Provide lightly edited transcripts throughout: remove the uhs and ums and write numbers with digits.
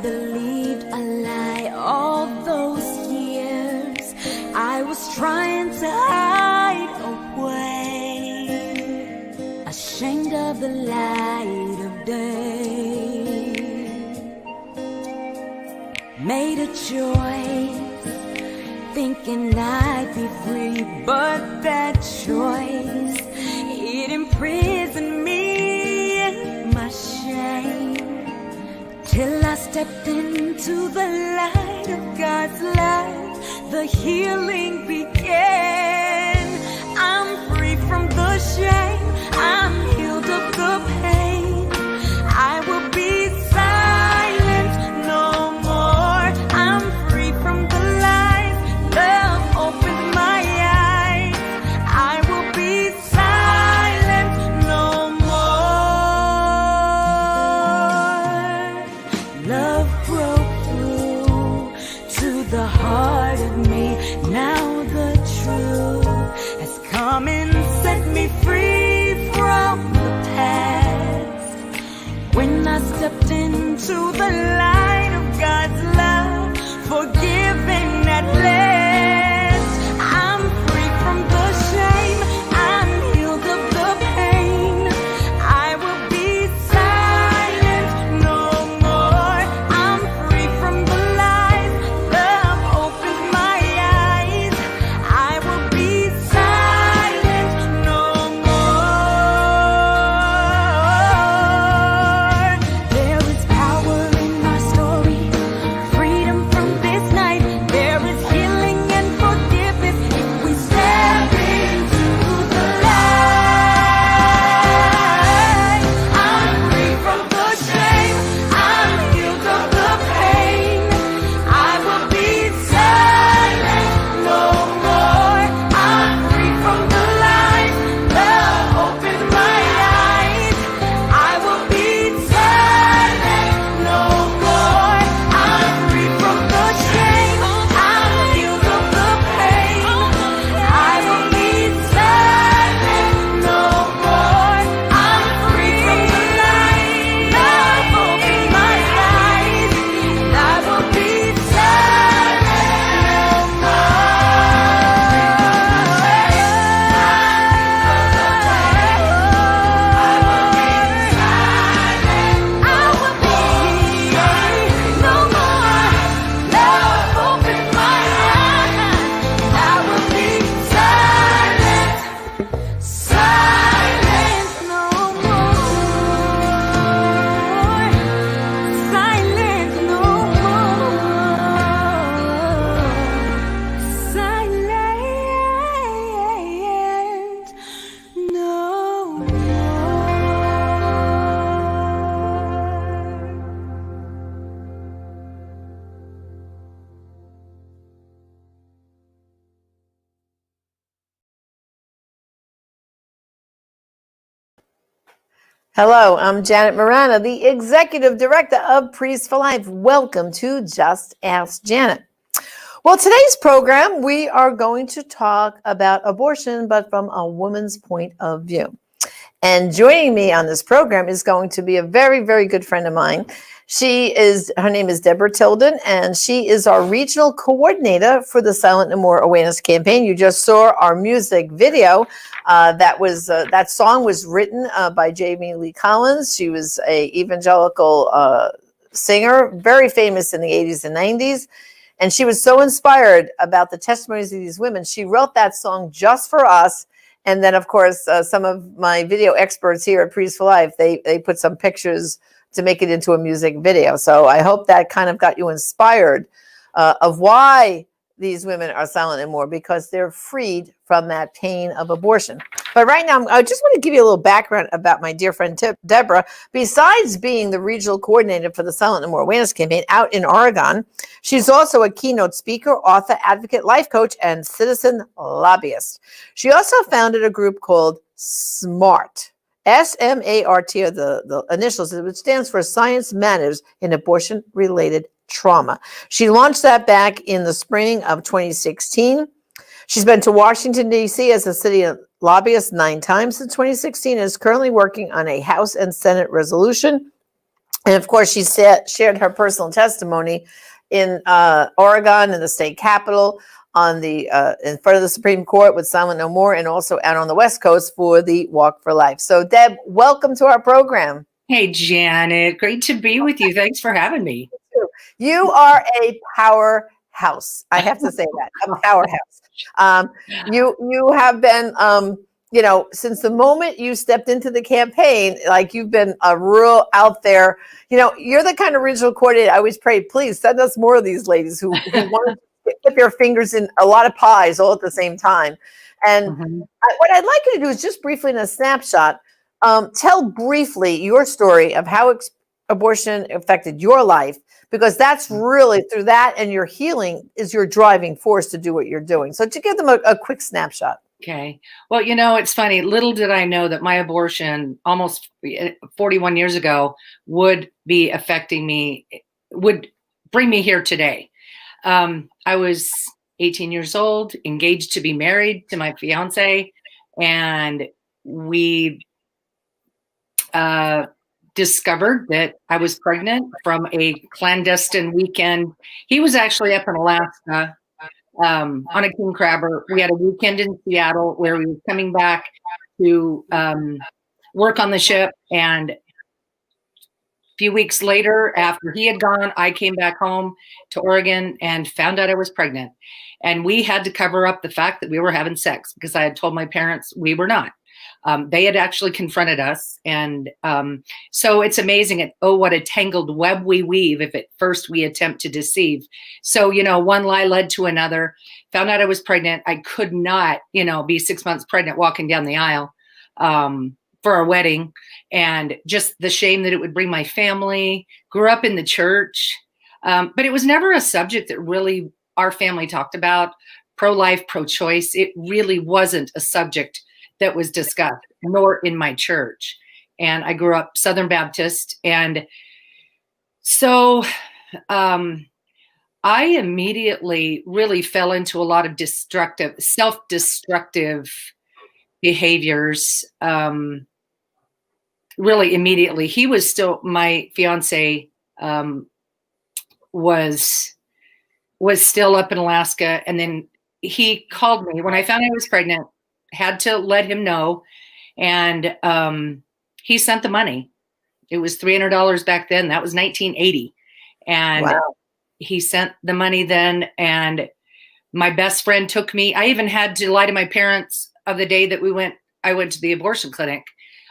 believed a lie all those years. I was trying to hide away, ashamed of the light of day. Made a choice, thinking I'd be free, but that choice, it imprisoned me in my shame. Till I stepped into the light of God's love, the healing began. I'm free from the shame, I'm healed of the pain. I will be silent no more. I'm free from the lies, love opened my eyes. I will be silent no more. Love broke through to the heart of me. Now the truth has come and set me free from the past. When I stepped into the light of God's love, forgiven at last. I'm free from the shame, I'm healed of the pain. I will be silent no more. I'm free from the lies, love opens my eyes. I will be silent no more. There is power in my story, freedom from this night. There is healing and forgiveness if we step into the light. I'm free from the shame, I'm healed of the pain. I will be silent no more. I'm free from the lies, love opens my eyes. I will be silent no more. I'm free from the shame, I'm healed of the pain. I will be silent no more. I'm free from the lies, love opens my eyes. I will be silent no Hello, I'm Janet Marana, the Executive Director of Priests for Life. Welcome to Just Ask Janet. Well, today's program, we are going to talk about abortion, but from a woman's point of view. And joining me on this program is going to be a very, very good friend of mine. Her name is Deborah Tilden, and she is our regional coordinator for the Silent No More Awareness Campaign. You just saw our music video. That song was written by Jamie Lee Collins. She was a evangelical singer, very famous in the 80s and 90s. And she was so inspired about the testimonies of these women. She wrote that song just for us. And then, of course, some of my video experts here at Priests for Life, they put some pictures to make it into a music video. So I hope that kind of got you inspired of why these women are silent and more, because they're freed from that pain of abortion. But right now, I just want to give you a little background about my dear friend Deborah. Besides being the regional coordinator for the Silent No More Awareness Campaign out in Oregon, she's also a keynote speaker, author, advocate, life coach, and citizen lobbyist. She also founded a group called SMART. SMART are the initials, which stands for Science Matters in Abortion-Related Trauma. She launched that back in the spring of 2016. She's been to Washington, D.C. as a city lobbyist 9 times since 2016 and is currently working on a House and Senate resolution And of course, she shared her personal testimony in Oregon, in the state capitol, on the in front of the Supreme Court with Silent No More, and also out on the West Coast for the Walk for Life. So, Deb, welcome to our program. Hey, Janet, great to be with you. Thanks for having me. You are a powerhouse. I have to say that, a powerhouse. You have been, since the moment you stepped into the campaign, like you've been a real out there. You're the kind of regional coordinator. I always pray, please send us more of these ladies who want to dip their fingers in a lot of pies all at the same time. And what I'd like you to do is just briefly, in a snapshot, tell briefly your story of how abortion affected your life, because that's really through that, and your healing is your driving force to do what you're doing. So to give them a quick snapshot. Okay. Well, it's funny. Little did I know that my abortion almost 41 years ago would be affecting me, would bring me here today. I was 18 years old, engaged to be married to my fiance, and we discovered that I was pregnant from a clandestine weekend. He was actually up in Alaska on a king crabber. We had a weekend in Seattle where we were coming back to work on the ship. And a few weeks later, after he had gone, I came back home to Oregon and found out I was pregnant. And we had to cover up the fact that we were having sex because I had told my parents we were not. They had actually confronted us. And so it's amazing. What a tangled web we weave if at first we attempt to deceive. So, one lie led to another. Found out I was pregnant. I could not, be 6 months pregnant walking down the aisle for our wedding. And just the shame that it would bring my family. Grew up in the church. But it was never a subject that really our family talked about. Pro-life, pro-choice. It really wasn't a subject that was discussed, nor in my church. And I grew up Southern Baptist. And so I immediately really fell into a lot of self-destructive behaviors. Really immediately. He was still, my fiance was still up in Alaska. And then he called me when I found I was pregnant. Had to let him know, and he sent the money. It was $300 back then. That was 1980, and wow. He sent the money then. And my best friend took me. I even had to lie to my parents of the day that I went to the abortion clinic.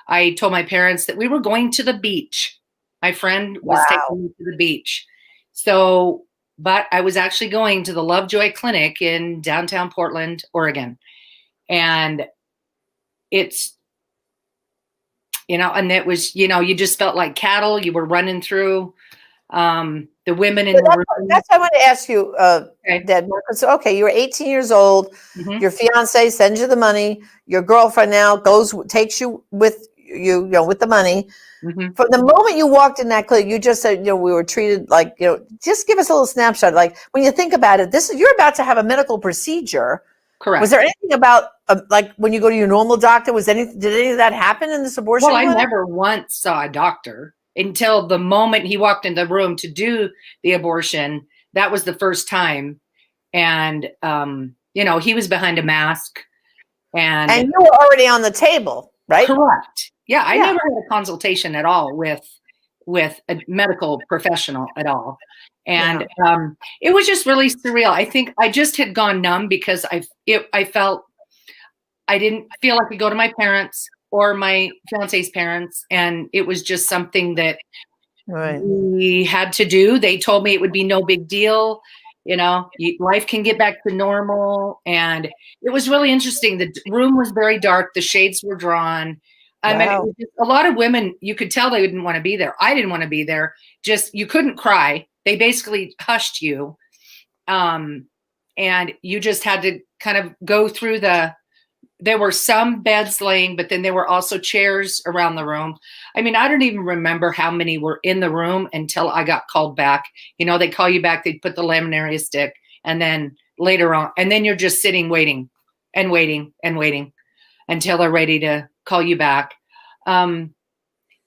I told my parents that we were going to the beach. My friend was taking me to the beach. So, but I was actually going to the Lovejoy Clinic in downtown Portland, Oregon. And it's, and it was, you just felt like cattle. You were running through the women in the room. That's what I want to ask you, Deb. So, you were 18 years old. Your fiance sends you the money. Your girlfriend now takes you with with the money. From the moment you walked in that clinic, you just said, we were treated like, just give us a little snapshot. Like when you think about it, you're about to have a medical procedure. Correct. Was there anything about like when you go to your normal doctor? Did any of that happen in this abortion? Well, I never once saw a doctor until the moment he walked in the room to do the abortion. That was the first time, and he was behind a mask, and you were already on the table, right? Correct. Yeah, I never had a consultation at all with a medical professional at all. And it was just really surreal. I think I just had gone numb because I felt I didn't feel like I could go to my parents or my fiance's parents. And it was just something that we had to do. They told me it would be no big deal. Life can get back to normal. And it was really interesting. The room was very dark. The shades were drawn. I mean, it was just, a lot of women, you could tell they didn't want to be there. I didn't want to be there. Just, you couldn't cry. They basically hushed you. And you just had to kind of go through there were some beds laying, but then there were also chairs around the room. I mean, I don't even remember how many were in the room until I got called back. They call you back, they put the laminaria stick, and then later on, and then you're just sitting, waiting and waiting and waiting until they're ready to call you back.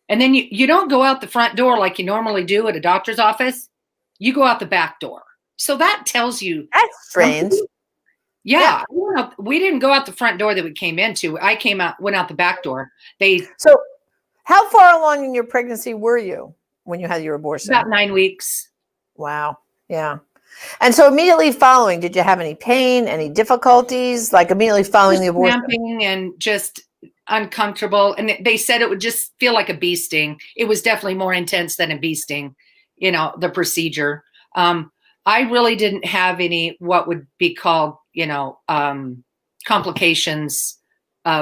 And then you don't go out the front door like you normally do at a doctor's office. You go out the back door. So that tells you. That's strange. Yeah. We didn't go out the front door that we came into. I went out the back door. So how far along in your pregnancy were you when you had your abortion? About 9 weeks. Wow. Yeah. And so immediately following, did you have any pain, any difficulties, like immediately following the abortion? Cramping and just uncomfortable. And they said it would just feel like a bee sting. It was definitely more intense than a bee sting, the procedure. I really didn't have any, what would be called, complications.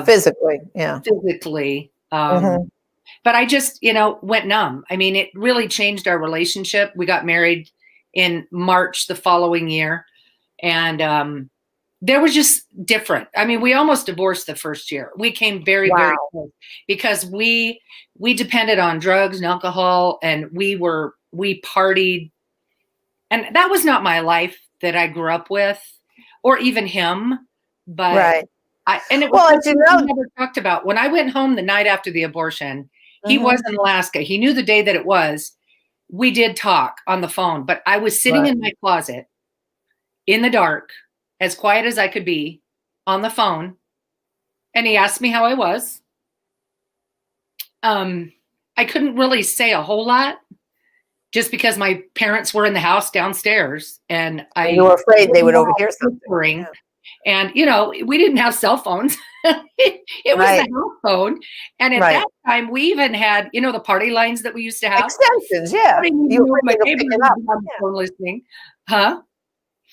Physically. Yeah. Physically. But I just, went numb. I mean, it really changed our relationship. We got married in March the following year. And there was just different. I mean, we almost divorced the first year. We came very, very close because we depended on drugs and alcohol, and we partied. And that was not my life that I grew up with, or even him. But and it was we never talked about. When I went home the night after the abortion, he was in Alaska. He knew the day that it was. We did talk on the phone, but I was sitting in my closet in the dark, as quiet as I could be, on the phone. And he asked me how I was. I couldn't really say a whole lot just because my parents were in the house downstairs, and you were afraid they would overhear something. Yeah. And, we didn't have cell phones. It was a house phone. And at that time, we even had, the party lines that we used to have. Extensions, yeah. You were my neighbors phone listening. Huh?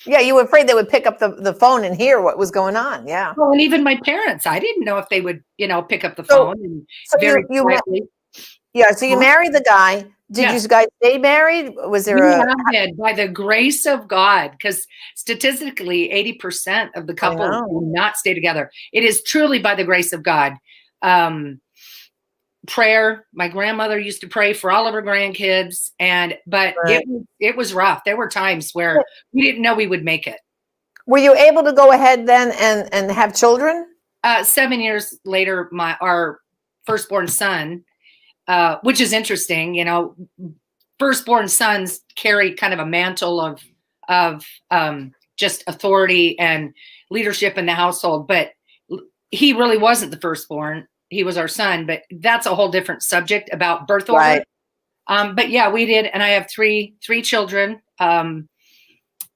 Yeah, you were afraid they would pick up the phone and hear what was going on. Yeah. Well, and even my parents, I didn't know if they would, pick up the phone. And very quietly. So you married the guy. Did you guys stay married? Was there by the grace of God, because statistically 80% of the couples do not stay together. It is truly by the grace of God. Prayer. My grandmother used to pray for all of her grandkids, but it was rough. There were times where we didn't know we would make it. Were you able to go ahead then and have children? 7 years later, our firstborn son, which is interesting, firstborn sons carry kind of a mantle of just authority and leadership in the household, but he really wasn't the firstborn. He was our son, but that's a whole different subject about birth order. But yeah, we did. And I have three children. But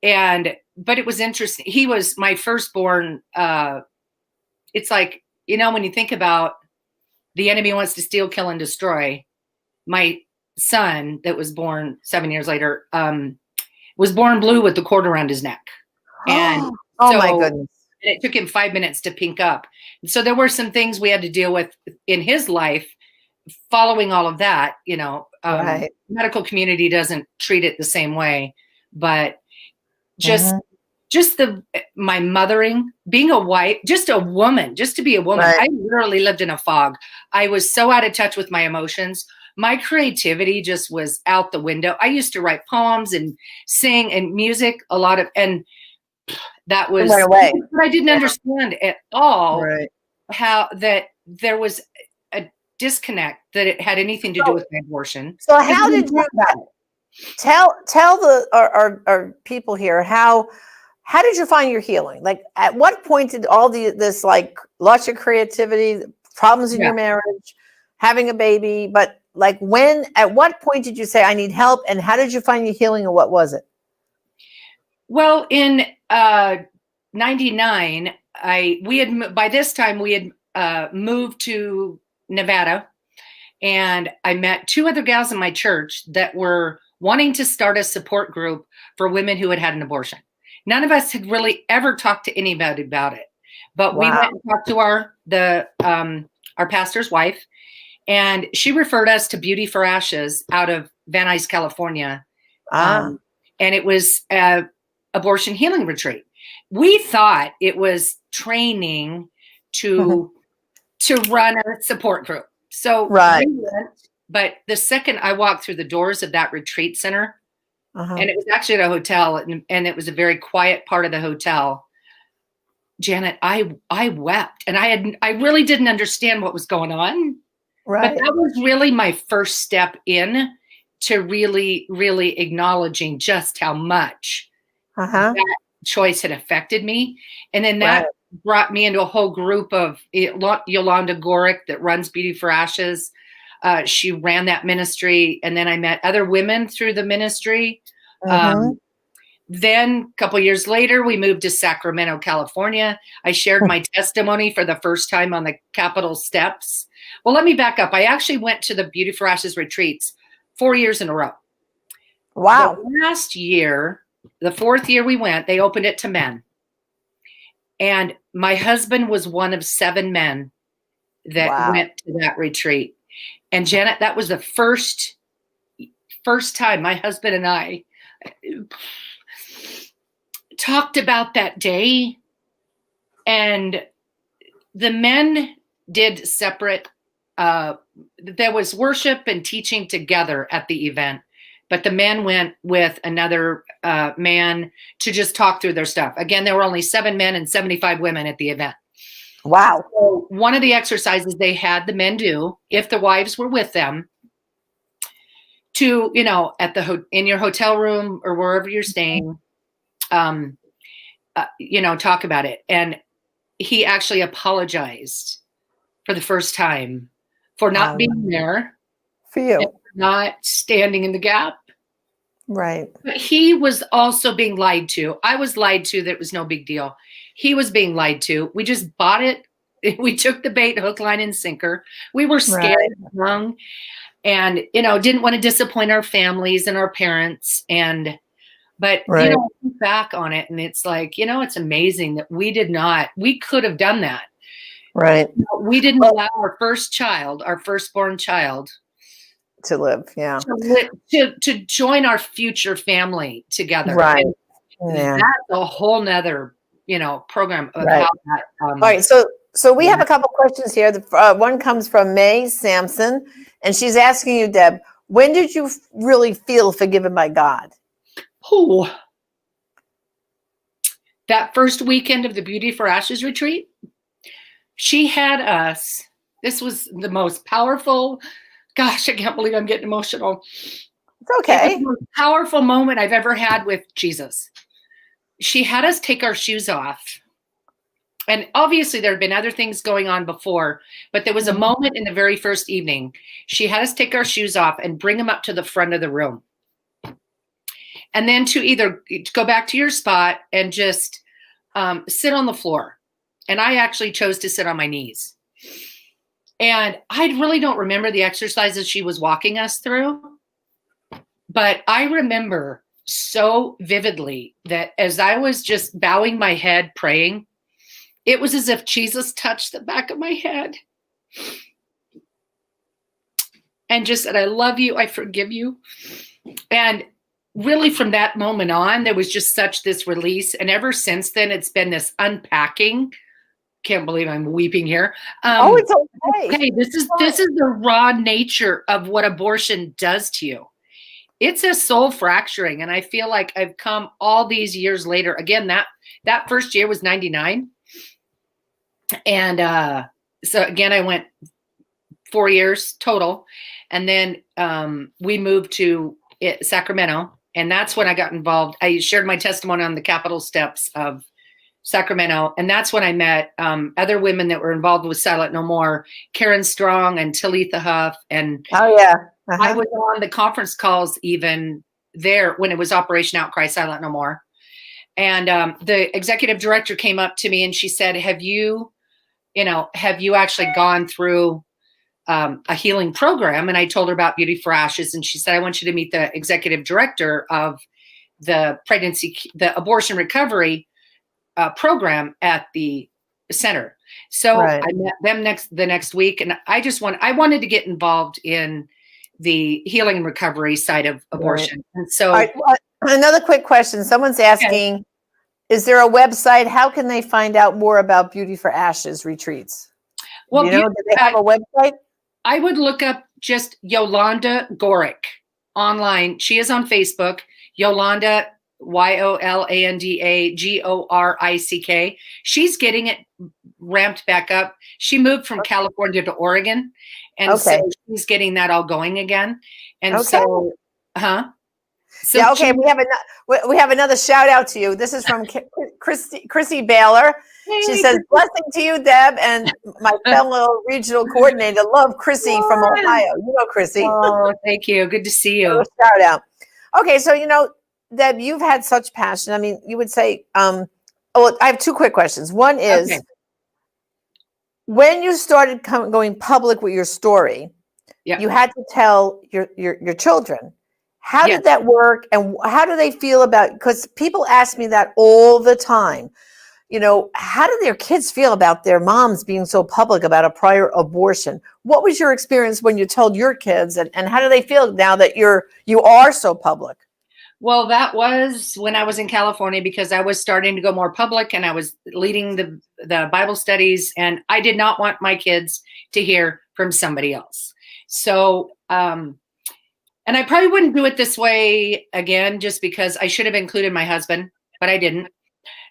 it was interesting. He was my firstborn. It's like, when you think about the enemy wants to steal, kill, and destroy, my son that was born 7 years later, was born blue with the cord around his neck. And my goodness. And it took him 5 minutes to pink up. So there were some things we had to deal with in his life following all of that. Medical community doesn't treat it the same way, but just my mothering, being a wife, just a woman, just to be a woman. I literally lived in a fog. I was so out of touch with my emotions. My creativity just was out the window. I used to write poems and sing and music and that was right away. But I didn't understand at all how that there was a disconnect, that it had anything to do with my abortion. So how did you tell our people here how did you find your healing? Like, at what point did all this like loss of creativity, problems in your marriage, having a baby, but like at what point did you say, I need help, and how did you find your healing, and what was it? Well, in 99, by this time we had moved to Nevada, and I met two other gals in my church that were wanting to start a support group for women who had had an abortion. None of us had really ever talked to anybody about it, but we went and talked to our pastor's wife, and she referred us to Beauty for Ashes out of Van Nuys, California. And it was abortion healing retreat. We thought it was training to run a support group. So we went, but the second I walked through the doors of that retreat center, and it was actually at a hotel, and it was a very quiet part of the hotel, Janet, I wept, and I really didn't understand what was going on. Right. that was really my first step in to really, really acknowledging just how much Uh-huh. that choice had affected me. And then Right. that brought me into a whole group of Yolanda Gorick that runs Beauty for Ashes. She ran that ministry. And then I met other women through the ministry. Mm-hmm. Then a couple years later, we moved to Sacramento, California. I shared my testimony for the first time on the Capitol steps. Well, let me back up. I actually went to the Beauty for Ashes retreats 4 years in a row. Wow. The last year, the fourth year we went, they opened it to men. And my husband was one of 7 men that Wow. went to that retreat. And Janet, that was the first time my husband and I talked about that day. And the men did separate. There was worship and teaching together at the event, but the men went with another man to just talk through their stuff. Again, there were only 7 men and 75 women at the event. Wow. So one of the exercises they had the men do, if the wives were with them, to, at in your hotel room or wherever you're staying, talk about it. And he actually apologized for the first time for not being there, for you, and not standing in the gap. right? But he was also being lied to. I was lied to that it was no big deal. He was being lied to. We just bought it. We took the bait, hook, line, and sinker. We were scared, young, and didn't want to disappoint our families and our parents. But Right. Look back on it, and it's like, it's amazing that we could have done that. Right. We didn't allow our firstborn child, To live, yeah. to join our future family together. Right. And Yeah. that's a whole nother, program of Right. how that. All right. So we have a couple questions here. One comes from May Sampson, and she's asking you, Deb, when did you really feel forgiven by God? Oh, that first weekend of the Beauty for Ashes retreat, she had us. This was the most powerful. Gosh, I can't believe I'm getting emotional. It's okay. It was the most powerful moment I've ever had with Jesus. She had us take our shoes off. And obviously there had been other things going on before, but there was a moment in the very first evening. She had us take our shoes off and bring them up to the front of the room. And then to either go back to your spot and just sit on the floor. And I actually chose to sit on my knees. And I really don't remember the exercises she was walking us through. But I remember so vividly that as I was just bowing my head, praying, it was as if Jesus touched the back of my head and just said, I love you, I forgive you. And really from that moment on, there was just such this release. And ever since then, it's been this unpacking. Can't believe I'm weeping here. It's okay. Okay, this is the raw nature of what abortion does to you. It's a soul fracturing. And I feel like I've come all these years later. Again, that first year was 99. And so again, I went 4 years total. And then we moved to Sacramento. And that's when I got involved. I shared my testimony on the Capitol steps of Sacramento. And that's when I met other women that were involved with Silent No More, Karen Strong and Talitha Huff. And I was on the conference calls even there when it was Operation Outcry Silent No More. And the executive director came up to me and she said, have you actually gone through a healing program? And I told her about Beauty for Ashes. And she said, I want you to meet the executive director of the abortion recovery program at the center. So I met them the next week. And I wanted to get involved in the healing and recovery side of abortion. And so another quick question. Someone's asking, is there a website? How can they find out more about Beauty for Ashes retreats? Well, do they have a website? I would look up just Yolanda Gorick online. She is on Facebook. Yolanda, Yolanda Gorick. She's getting it ramped back up. She moved from California to Oregon. And Okay. so she's getting that all going again. And Okay. so, So yeah. Okay. We have another shout out to you. This is from Chrissy Baylor. She says, "Blessing to you, Deb, and my fellow regional coordinator. Love Chrissy from Ohio. You know Chrissy. Oh, thank you. Good to see you. Shout out. Okay, so Deb, you've had such passion. I mean, you would say, I have two quick questions. One is, when you started going public with your story, you had to tell your children. How did that work, and how do they feel about? Because people ask me that all the time. How do their kids feel about their moms being so public about a prior abortion? What was your experience when you told your kids, and how do they feel now that you are so public? Well, that was when I was in California, because I was starting to go more public and I was leading the Bible studies, and I did not want my kids to hear from somebody else. So, and I probably wouldn't do it this way again, just because I should have included my husband, but I didn't.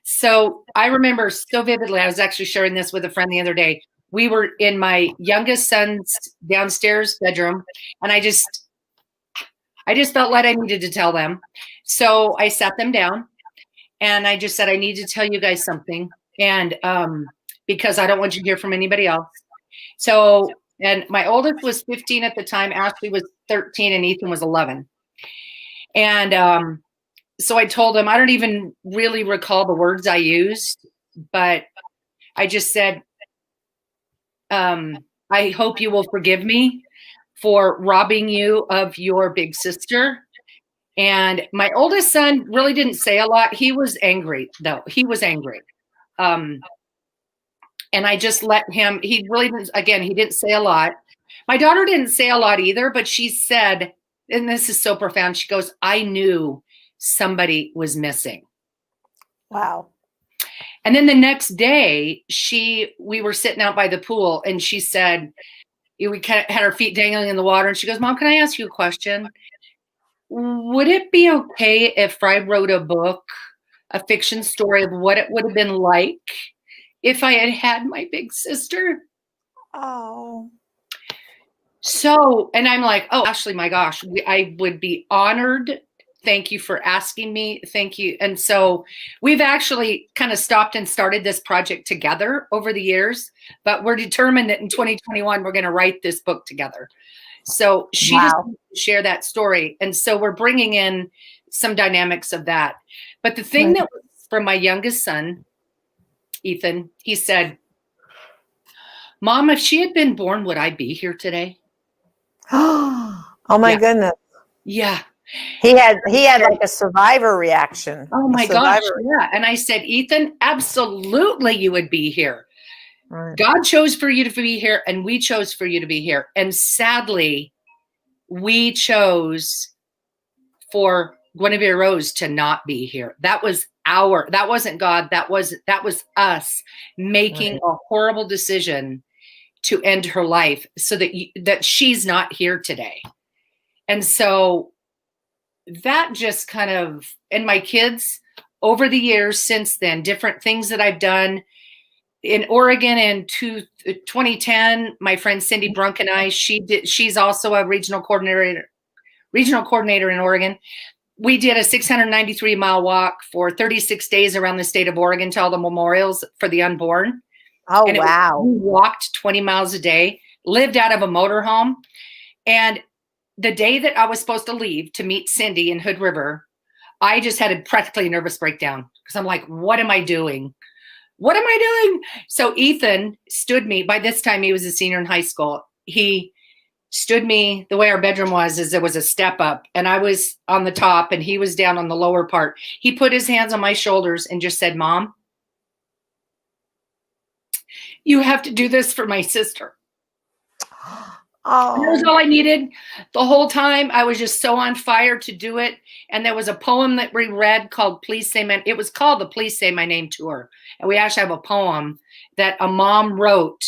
So I remember so vividly, I was actually sharing this with a friend the other day. We were in my youngest son's downstairs bedroom, and I just felt like I needed to tell them. So I sat them down and I just said, I need to tell you guys something. And because I don't want you to hear from anybody else. So, and my oldest was 15 at the time. Ashley was 13 and Ethan was 11. And so I told him, I don't even really recall the words I used, but I just said, I hope you will forgive me for robbing you of your big sister. And my oldest son really didn't say a lot. He was angry, though. He was angry. And I just let him, he really didn't, again, he didn't say a lot. My daughter didn't say a lot either, but she said, and this is so profound, she goes, I knew somebody was missing. Wow. And then the next day, we were sitting out by the pool, and she said, we kind of had our feet dangling in the water, and she goes, Mom, can I ask you a question? Would it be okay if I wrote a book, a fiction story of what it would have been like if I had had my big sister? Oh. So, and I'm like, oh, Ashley, my gosh, I would be honored. Thank you for asking me. Thank you. And so we've actually kind of stopped and started this project together over the years, but we're determined that in 2021, we're going to write this book together. So she just wanted to share that story. And so we're bringing in some dynamics of that. But the thing that was from my youngest son, Ethan, he said, Mom, if she had been born, would I be here today? Oh my goodness. Yeah. He had like a survivor reaction. Oh my gosh. Yeah. And I said, Ethan, absolutely you would be here. Right. God chose for you to be here, and we chose for you to be here. And sadly, we chose for Guinevere Rose to not be here. That wasn't God. That was us making a horrible decision to end her life so that she's not here today. And so that just kind of, and my kids over the years since then, different things that I've done in Oregon in 2010, my friend Cindy Brunk and I, she's also a regional coordinator in Oregon. We did a 693-mile walk for 36 days around the state of Oregon to all the memorials for the unborn. Oh, and wow. We walked 20 miles a day, lived out of a motorhome. And the day that I was supposed to leave to meet Cindy in Hood River, I just had a practically nervous breakdown because I'm like, what am I doing? What am I doing? So Ethan stood me, by this time he was a senior in high school. He stood me, the way our bedroom was, is there was a step up and I was on the top and he was down on the lower part. He put his hands on my shoulders and just said, Mom, you have to do this for my sister. Oh. That was all I needed. The whole time I was just so on fire to do it. And there was a poem that we read called it was called the Please Say My Name Tour. And we actually have a poem that a mom wrote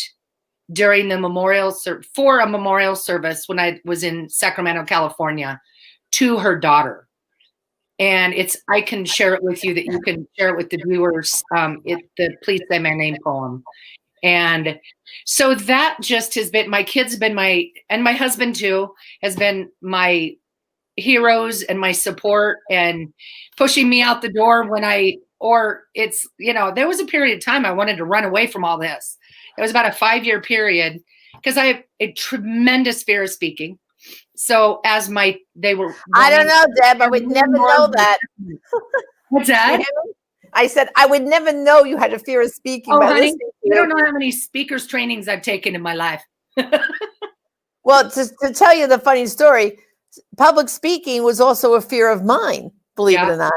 during the memorial service when I was in Sacramento, California, to her daughter. And I can share it with you, that you can share it with the viewers. It's the Please Say My Name poem. And so that just has been, my kids have been and my husband too, has been my heroes and my support and pushing me out the door when there was a period of time I wanted to run away from all this. It was about a 5-year period because I have a tremendous fear of speaking. So I don't know, Deb. I would never know that. What's that? I said I would never know you had a fear of speaking. Oh, honey, you don't know how many speakers trainings I've taken in my life. Well, to tell you the funny story, public speaking was also a fear of mine, believe it or not.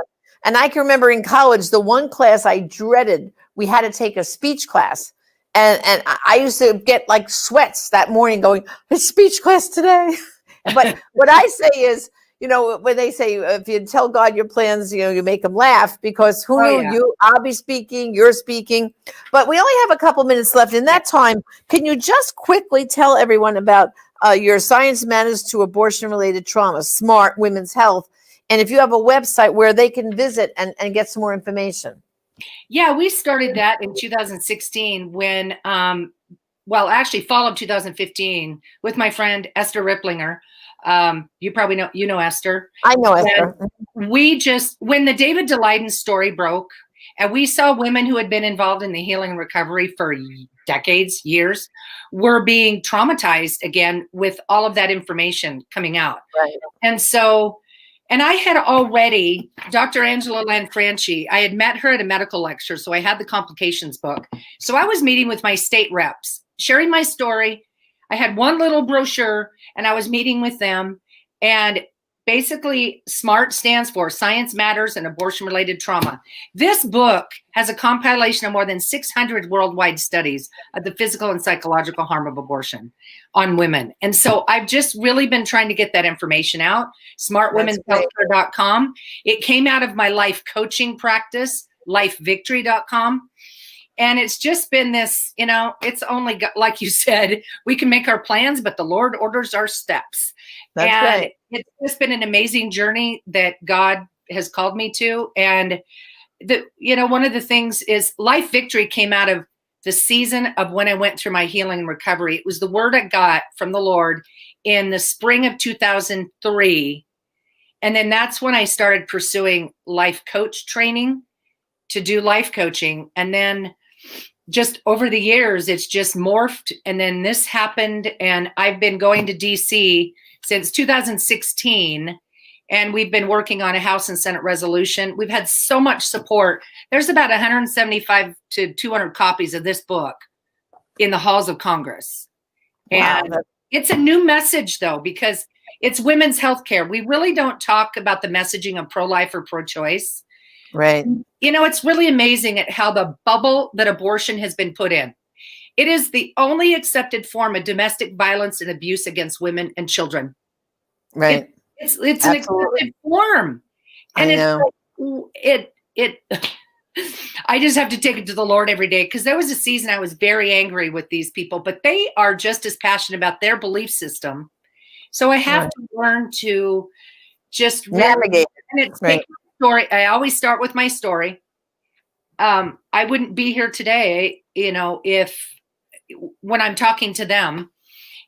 And I can remember in college, the one class I dreaded, we had to take a speech class. And I used to get like sweats that morning going, it's speech class today. But what I say is, when they say, if you tell God your plans, you make them laugh, because who knew I'll be speaking, you're speaking. But we only have a couple minutes left. In that time, can you just quickly tell everyone about your Science Matters to Abortion-Related Trauma, SMART Women's Health, and if you have a website where they can visit and get some more information? Yeah, we started that in 2016 when, actually fall of 2015 with my friend Esther Ripplinger. You probably know Esther. I know Esther. And when the David Daleiden story broke, and we saw women who had been involved in the healing and recovery for decades, years, were being traumatized again with all of that information coming out. Right. And I had already, Dr. Angela Lanfranchi, I had met her at a medical lecture, so I had the complications book. So I was meeting with my state reps, sharing my story. I had one little brochure, and I was meeting with them. And basically, SMART stands for Science Matters and Abortion-Related Trauma. This book has a compilation of more than 600 worldwide studies of the physical and psychological harm of abortion on women. And so I've just really been trying to get that information out. SmartWomen'sHealthcare.com. It came out of my life coaching practice, LifeVictory.com. And it's just been this, it's only, like you said, we can make our plans, but the Lord orders our steps. That's right. It's just been an amazing journey that God has called me to. And one of the things is Life Victory came out of the season of when I went through my healing and recovery. It was the word I got from the Lord in the spring of 2003. And then that's when I started pursuing life coach training to do life coaching. And then just over the years, it's just morphed. And then this happened. And I've been going to DC since 2016. And we've been working on a House and Senate resolution. We've had so much support. There's about 175 to 200 copies of this book in the halls of Congress. Wow. And it's a new message, though, because it's women's health care. We really don't talk about the messaging of pro-life or pro-choice. Right. It's really amazing at how the bubble that abortion has been put in. It is the only accepted form of domestic violence and abuse against women and children. Right. It's an accepted form. And I just have to take it to the Lord every day, because there was a season I was very angry with these people, but they are just as passionate about their belief system. So I have to learn to just navigate. And it's story. I always start with my story. I wouldn't be here today, if when I'm talking to them,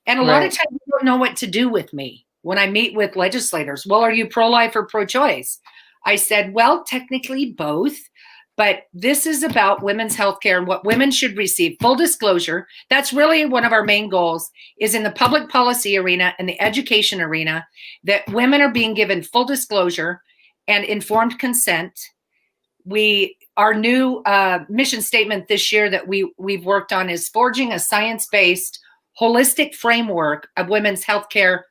and a lot of times they don't know what to do with me when I meet with legislators. Well, are you pro-life or pro-choice? I said, well, technically both, but this is about women's health care and what women should receive. Full disclosure, that's really one of our main goals, is in the public policy arena and the education arena, that women are being given full disclosure and informed consent. Our new mission statement this year that we've worked on is forging a science-based, holistic framework of women's healthcare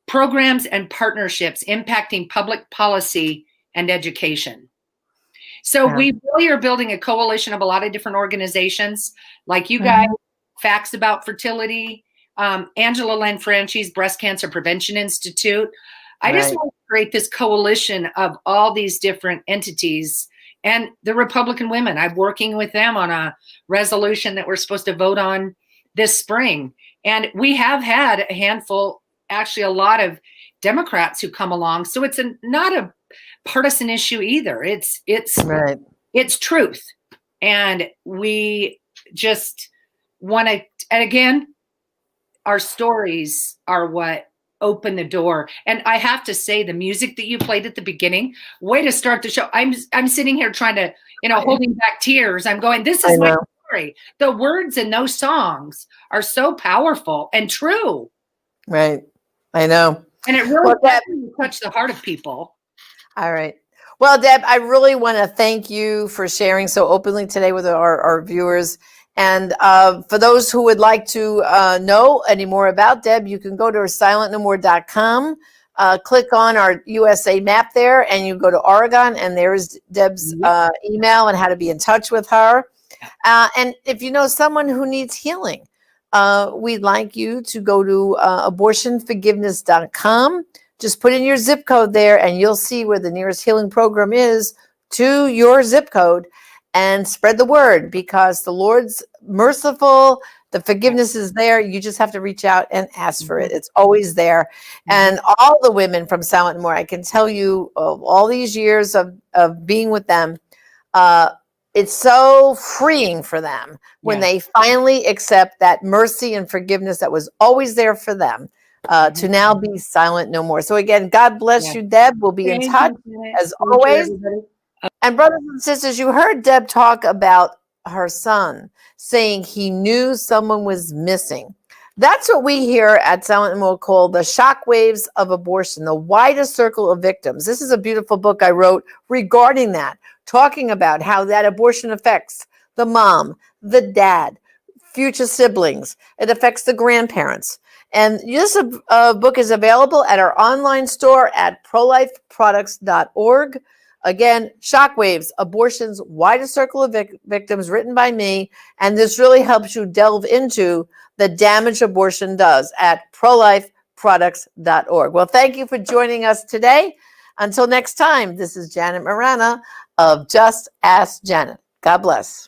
programs and partnerships impacting public policy and education. So we really are building a coalition of a lot of different organizations, like you guys, Facts About Fertility, Angela Lanfranchi's Breast Cancer Prevention Institute. I just want to create this coalition of all these different entities, and the Republican women. I'm working with them on a resolution that we're supposed to vote on this spring. And we have had a handful, actually a lot of Democrats who come along. So it's not a partisan issue either. It's truth. And we just want to, and again, our stories are what open the door. And I have to say, the music that you played at the beginning, way to start the show. I'm sitting here trying to, holding back tears. I'm going, this is my story. The words in those songs are so powerful and true. Right. I know. And it really touched the heart of people. All right. Well, Deb, I really want to thank you for sharing so openly today with our viewers. And for those who would like to know any more about Deb, you can go to silentnomore.com, click on our USA map there, and you go to Oregon, and there's Deb's email and how to be in touch with her. And if you know someone who needs healing, we'd like you to go to abortionforgiveness.com. Just put in your zip code there, and you'll see where the nearest healing program is to your zip code, and spread the word, because the Lord's merciful. The forgiveness is there. You just have to reach out and ask for it. It's always there. And all the women from Silent More, I can tell you, of all these years of being with them, it's so freeing for them when they finally accept that mercy and forgiveness that was always there for them. To now be silent no more. So again, God bless you, Deb. We'll be in touch as always. And brothers and sisters, you heard Deb talk about her son saying he knew someone was missing. That's what we here at Silent Mo call the shockwaves of abortion, the widest circle of victims. This is a beautiful book I wrote regarding that, talking about how that abortion affects the mom, the dad, future siblings. It affects the grandparents. And this book is available at our online store at prolifeproducts.org. Again, Shockwaves, Abortion's Widest Circle of Victims, written by me. And this really helps you delve into the damage abortion does at prolifeproducts.org. Well, thank you for joining us today. Until next time, this is Janet Marana of Just Ask Janet. God bless.